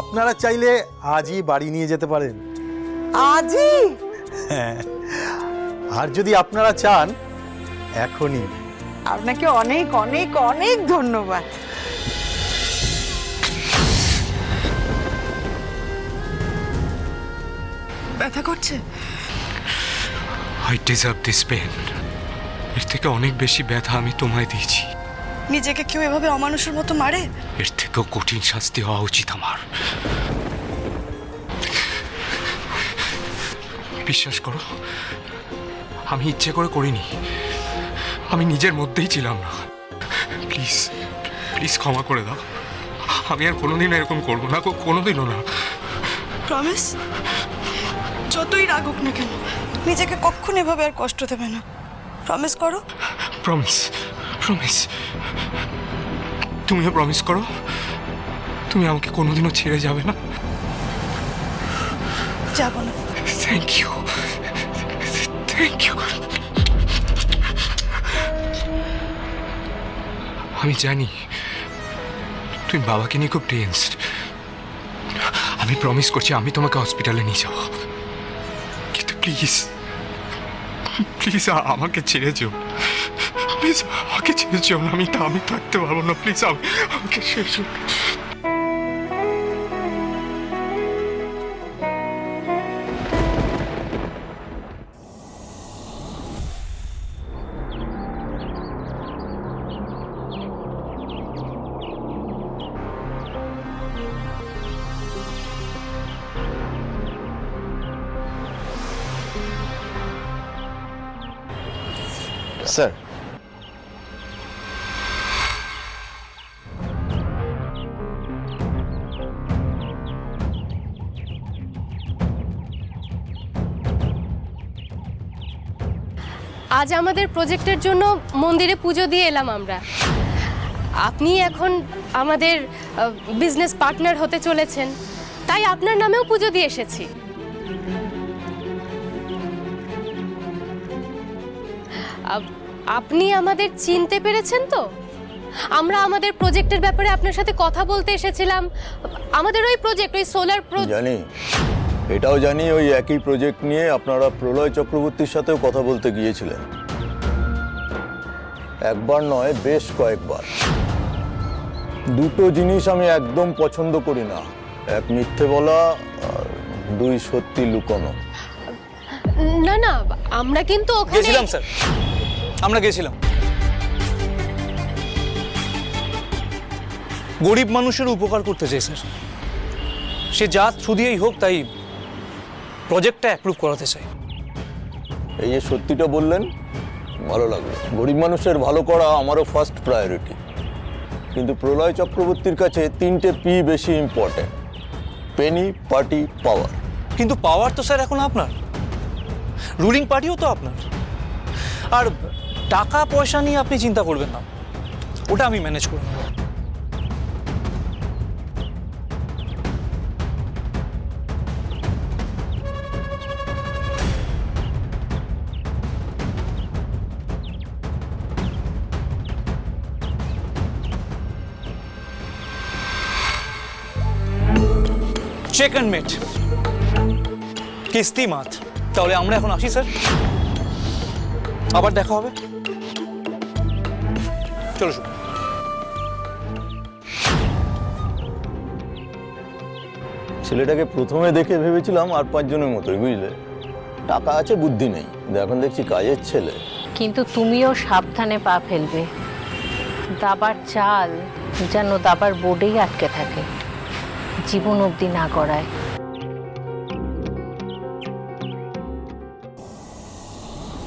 আপনারা চাইলে আজই বাড়ি নিয়ে যেতে পারেন। আজই? হ্যাঁ, আর যদি আপনারা চান এখনই। আপনাকে অনেক অনেক অনেক ধন্যবাদ। ব্যথা করছে? I deserve this pain. এর থেকে অনেক বেশি ব্যথা আমি তোমায় দিয়েছি। নিজেকে কেউ এভাবে অমানুষের মতো মারে? এর থেকেও কঠিন শাস্তি হওয়া উচিত আমার। বিশ্বাস করো, আমি ইচ্ছে করে করিনি। আমি নিজের মধ্যেই ছিলাম না। প্লিজ প্লিজ ক্ষমা করে দাও। আমি আর কোনোদিন এরকম করবো না, কোনোদিনও না। প্রমিস? যতই রাগ হোক না কেন নিজেকে কখনো এভাবে আর কষ্ট দেবে না। প্রমিস করো। Promise promise. তুমিও প্রমিস করো, তুমি আমাকে কোনোদিনও ছেড়ে যাবে না। যাব না। Thank you, thank you. আমি জানি তুমি বাবাকে নিয়ে খুব টেনসড। আমি প্রমিস করছি আমি তোমাকে হসপিটালে নিয়ে যাব, কিন্তু প্লিজ প্লিজ আমাকে ছেড়ে যেও। প্লিজ আমাকে ছেড়ে যেও না। আমি থাকতে পারবো না। প্লিজ আমাকে ছেড়ে যেও। স্যার, আজ আমাদের প্রজেক্টের জন্য মন্দিরে পুজো দিয়ে এলাম আমরা। আপনি এখন আমাদের বিজনেস পার্টনার হতে চলেছেন, তাই আপনার নামেও পুজো দিয়ে এসেছি। আপনি আমাদের চিনতে পেরেছেন তো? আমরা আমাদের প্রজেক্টের ব্যাপারে আপনার সাথে কথা বলতে এসেছিলাম। আমাদের ওই প্রজেক্ট, ওই সোলার জানি, এটাও জানি ওই একই প্রজেক্ট নিয়ে আপনারা প্রলয় চক্রবর্তীর সাথেও কথা বলতে গিয়েছিলেন। একবার নয়, বেশ কয়েকবার। দুটো জিনিস আমি একদম পছন্দ করি না, এক মিথ্যে বলা আর দুই সত্যি লুকোনো। না না, আমরা কিন্তু ওখানে গেছিলাম স্যার, আমরা গেছিলাম। গরিব মানুষের উপকার করতে চাই স্যার, সে জাত থ্রু দিয়েই হোক, তাই প্রজেক্টটা অ্যাপ্রুভ করাতে চাই। এই যে সত্যিটা বললেন, ভালো লাগলো। গরিব মানুষের ভালো করা আমারও ফার্স্ট প্রায়োরিটি, কিন্তু প্রলয় চক্রবর্তীর কাছে তিনটে পি বেশি ইম্পর্টেন্ট: পেনি, পার্টি, পাওয়ার। কিন্তু পাওয়ার তো স্যার এখন আপনার, রুলিং পার্টিও তো আপনার। আর টাকা পয়সা নিয়ে আপনি চিন্তা করবেন না, ওটা আমি ম্যানেজ করে নেব। চেক অ্যান্ড মেট, কিস্তি মাত। তাহলে আমরা এখন আসি স্যার, আবার দেখা হবে। চলো শুভ। ছেলেটাকে প্রথমে দেখে ভেবেছিলাম আর পাঁচজনের মতোই, বুঝলে, টাকা আছে বুদ্ধি নেই, এখন দেখছি কাজের ছেলে। কিন্তু তুমিও সাবধানে পা ফেলবে। দাবার চাল যেন দাবার বোর্ডেই আটকে থাকে, জীবন অবধি না গড়ায়।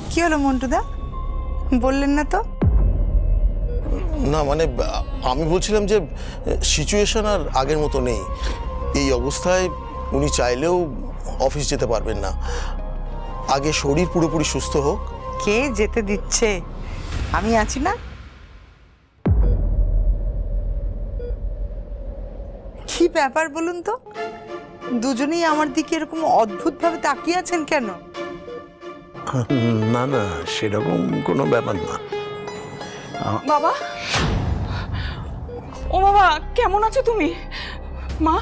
কি হলো মন্টুদা, বললেন না তো? না মানে আমি বলছিলাম যে সিচুয়েশন আর আগের মতো নেই। এই অবস্থায় উনি চাইলেও অফিস যেতে পারবেন না। আগে শরীর পুরোপুরি সুস্থ হোক। কে যেতে দিচ্ছে? আমি আছি না। কি ব্যাপার বলুন তো, দুজনেই আমার দিকে এরকম অদ্ভুত ভাবে তাকিয়ে আছেন কেন? না না, সেরকম কোনো ব্যাপার না। বাবা, ও বাবা, কেমন আছো তুমি? মা,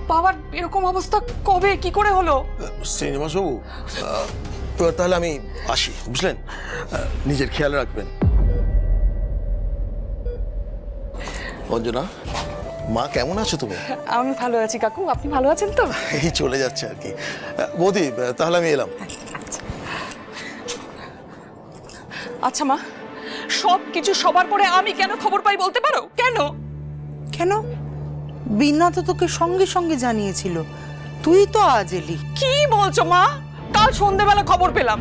বাবার এরকম অবস্থা কবে কি করে হলো? শ্রীনিবাসবাবু, এবার তাহলে আমি আসি, বুঝলেন? নিজের খেয়াল রাখবেন। অঞ্জনা, মা কেমন আছো তুমি? আমি ভালো আছি কাকু, আপনি ভালো আছেন তো? এই চলে যাচ্ছে আর কি। বৌদি, তাহলে আমি এলাম। আচ্ছা মা, সব কিছু সবার পরে আমি কেন খবর পাই বলতে পারো? কেন? কেন? বিনা তো তোকে সঙ্গে সঙ্গে জানিয়েছিল, তুই তো আজ এলি। কি বলছো মা? কাল সন্ধ্যেবেলা খবর পেলাম।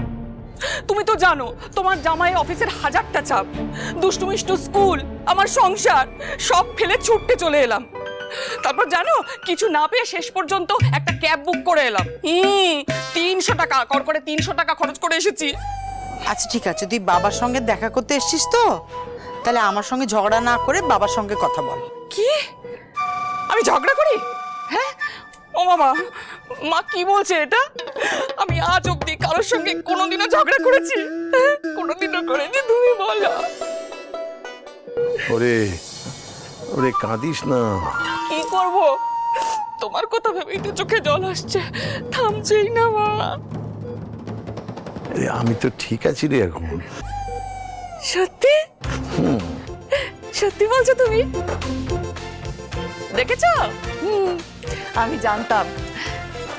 তুমি তো জানো তোমার জামাই অফিসের হাজারটা চাপ, দুষ্টু মিষ্টু স্কুল, আমার সংসার সব ফেলে ছুটতে চলে এলাম। তারপর জানো কিছু না পেয়ে শেষ পর্যন্ত একটা ক্যাব বুক করে এলাম। 300 টাকা করে 300 টাকা খরচ করে এসেছি। আচ্ছা ঠিক আছে, তুই বাবার সঙ্গে দেখা করতে এসছিস তো, তাহলে আমার সঙ্গে ঝগড়া না করে বাবার সঙ্গে কথা বল। কি? আমি ঝগড়া করি? হ্যাঁ? ও বাবা, মা কি বলছে এটা? আমি আজ অব্দি কারোর সঙ্গে কোনোদিনও ঝগড়া করেছি? কোনোদিনও করেছি? তুমি বলো। ওরে ওরে, কাঁদিস না। কি করব? তোমার কথা ভেবেই তো চোখে জল আসছে, থামছেই না মা। আমি তো ঠিক আছি রে এখন। সত্যি? সত্যি বলছো তুমি? দেখেছো? আমি জানতাম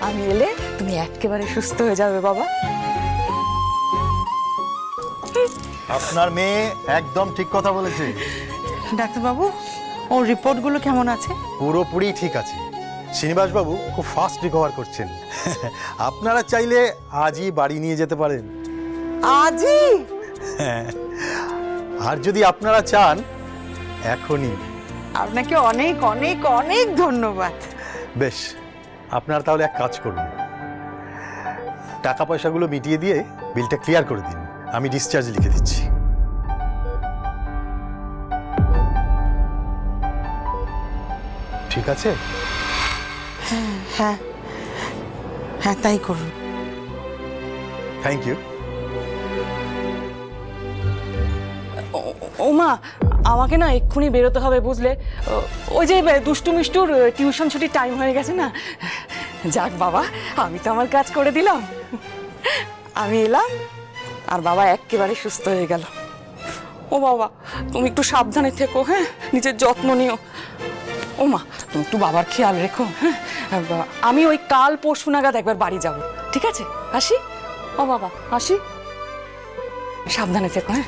আমি এলে তুমি একেবারে সুস্থ হয়ে যাবে বাবা। আপনার মেয়ে একদম ঠিক কথা বলেছে। ডাক্তারবাবু, ওর রিপোর্টগুলো কেমন আছে? পুরোপুরি ঠিক আছে। শ্রীনিবাসবাবু খুব ফাস্ট রিকভার করছেন। আপনারা চাইলে আজই বাড়ি নিয়ে যেতে পারেন। আজই? আর যদি আপনারা চান এখনই। আপনাকে অনেক অনেক অনেক ধন্যবাদ। বেশ, আপনারা তাহলে এক কাজ করুন, টাকা পয়সাগুলো মিটিয়ে দিয়ে বিলটা ক্লিয়ার করে দিন, আমি ডিসচার্জ লিখে দিচ্ছি। ঠিক আছে? হ্যাঁ হ্যাঁ, তাই করুন। Thank you. ও মা, আমাকে না এক্ষুনি বেরোতে হবে বুঝলে। ওই যে দুষ্টু মিষ্টুর টিউশন ছুটির টাইম হয়ে গেছে না। যাক বাবা, আমি তো আমার কাজ করে দিলাম। আমি এলাম আর বাবা একেবারে সুস্থ হয়ে গেল। ও বাবা, তুমি একটু সাবধানে থেকো, হ্যাঁ? নিজের যত্ন নিও। ও মা, তুমি একটু বাবার খেয়াল রেখো, হ্যাঁ? আমি ওই কাল পরশু নাগাদ একবার বাড়ি যাব, ঠিক আছে? আসি? ও বাবা, আসি? সাবধানে থেকো, হ্যাঁ?